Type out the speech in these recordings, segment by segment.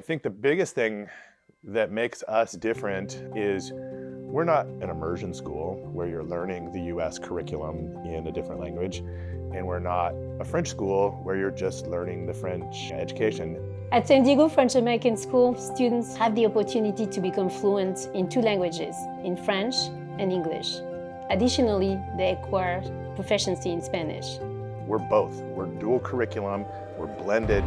think the biggest thing that makes us different is we're not an immersion school where you're learning the US curriculum in a different language, and we're not a French school where you're just learning the French education. At San Diego French American School, students have the opportunity to become fluent in 2 languages, in French and English. Additionally, they acquire proficiency in Spanish. We're both. We're dual curriculum, we're blended.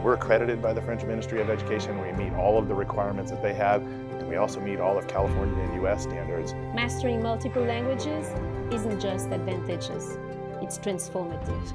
We're accredited by the French Ministry of Education. We meet all of the requirements that they have, and we also meet all of California and US standards. Mastering multiple languages isn't just advantageous, it's transformative.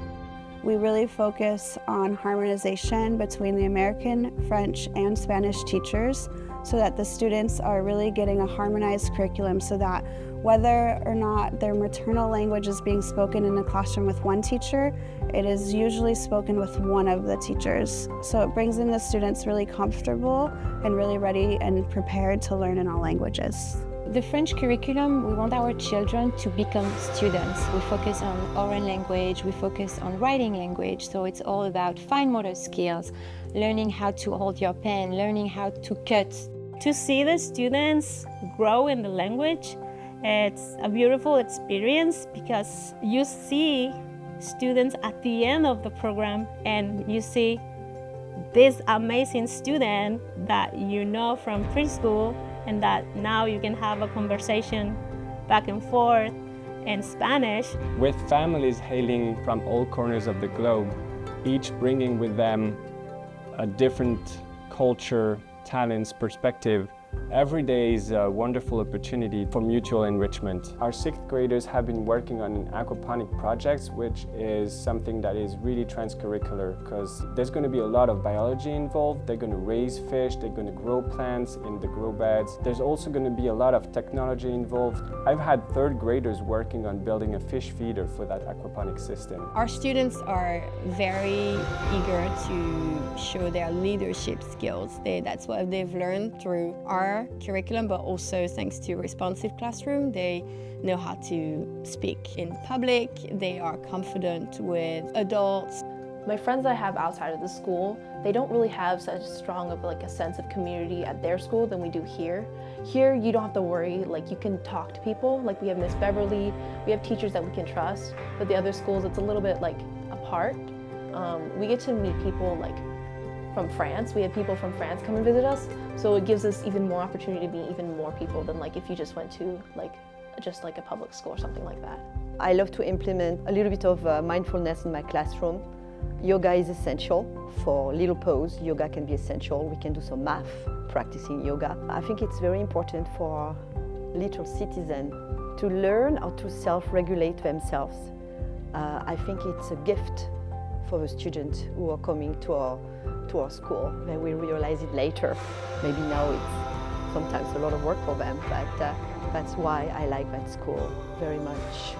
We really focus on harmonization between the American, French, and Spanish teachers so that the students are really getting a harmonized curriculum so that whether or not their maternal language is being spoken in a classroom with one teacher, it is usually spoken with one of the teachers. So it brings in the students really comfortable and really ready and prepared to learn in all languages. The French curriculum, we want our children to become students. We focus on oral language, we focus on writing language, so it's all about fine motor skills, learning how to hold your pen, learning how to cut. To see the students grow in the language, it's a beautiful experience because you see students at the end of the program and you see this amazing student that you know from preschool and that now you can have a conversation back and forth in Spanish. With families hailing from all corners of the globe, each bringing with them a different culture, talents, perspective, every day is a wonderful opportunity for mutual enrichment. Our 6th graders have been working on aquaponic projects, which is something that is really transcurricular because there's going to be a lot of biology involved. They're going to raise fish, they're going to grow plants in the grow beds. There's also going to be a lot of technology involved. I've had 3rd graders working on building a fish feeder for that aquaponic system. Our students are very eager to show their leadership skills. That's what they've learned through our curriculum, but also thanks to Responsive Classroom, they know how to speak in public, they are confident with adults. My friends I have outside of the school, they don't really have such strong of a sense of community at their school than we do here. Here, you don't have to worry, you can talk to people. We have Miss Beverly, we have teachers that we can trust, but the other schools, it's a little bit apart. We get to meet people from France. We have people from France come and visit us, so it gives us even more opportunity to meet even more people than if you just went to just a public school or something like that. I love to implement a little bit of mindfulness in my classroom. Yoga is essential. For little pose, yoga can be essential. We can do some math practicing yoga. I think it's very important for little citizens to learn how to self-regulate themselves. I think it's a gift for the students who are coming to our school. They will realize it later. Maybe now it's sometimes a lot of work for them, but that's why I like that school very much.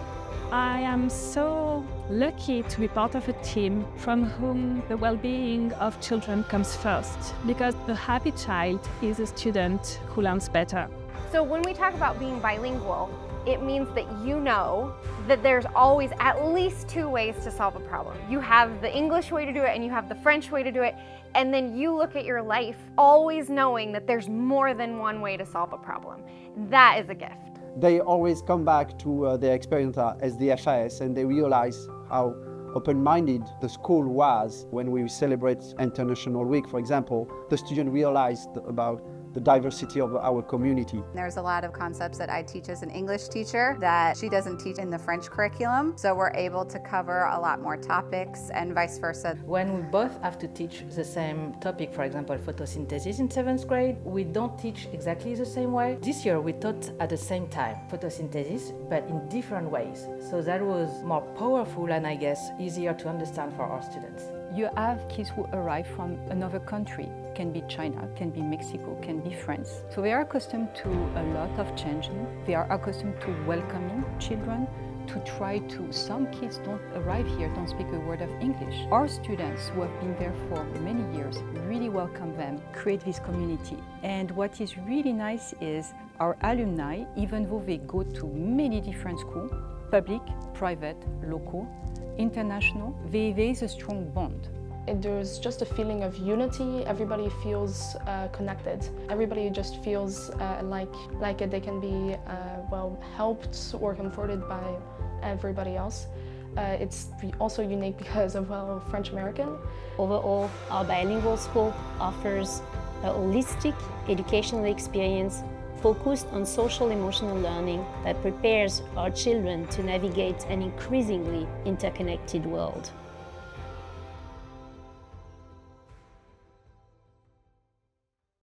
I am so lucky to be part of a team from whom the well-being of children comes first, because the happy child is a student who learns better. So when we talk about being bilingual, it means that you know that there's always at least 2 ways to solve a problem. You have the English way to do it and you have the French way to do it, and then you look at your life always knowing that there's more than one way to solve a problem. That is a gift. They always come back to their experience as the FIS and they realize how open-minded the school was when we celebrate International Week, for example. The student realized about the diversity of our community. There's a lot of concepts that I teach as an English teacher that she doesn't teach in the French curriculum, so we're able to cover a lot more topics and vice versa. When we both have to teach the same topic, for example, photosynthesis in 7th grade, we don't teach exactly the same way. This year we taught at the same time photosynthesis, but in different ways. So that was more powerful and I guess easier to understand for our students. You have kids who arrive from another country, can be China, can be Mexico, can be France. So they are accustomed to a lot of changing. They are accustomed to welcoming children, to try to, some kids don't arrive here, don't speak a word of English. Our students who have been there for many years really welcome them, create this community. And what is really nice is our alumni, even though they go to many different schools, public, private, local, international, there is a strong bond. There's just a feeling of unity. Everybody feels connected. Everybody just feels like they can be well helped or comforted by everybody else. It's also unique because of, well, French American. Overall, our bilingual school offers a holistic educational experience focused on social emotional learning that prepares our children to navigate an increasingly interconnected world.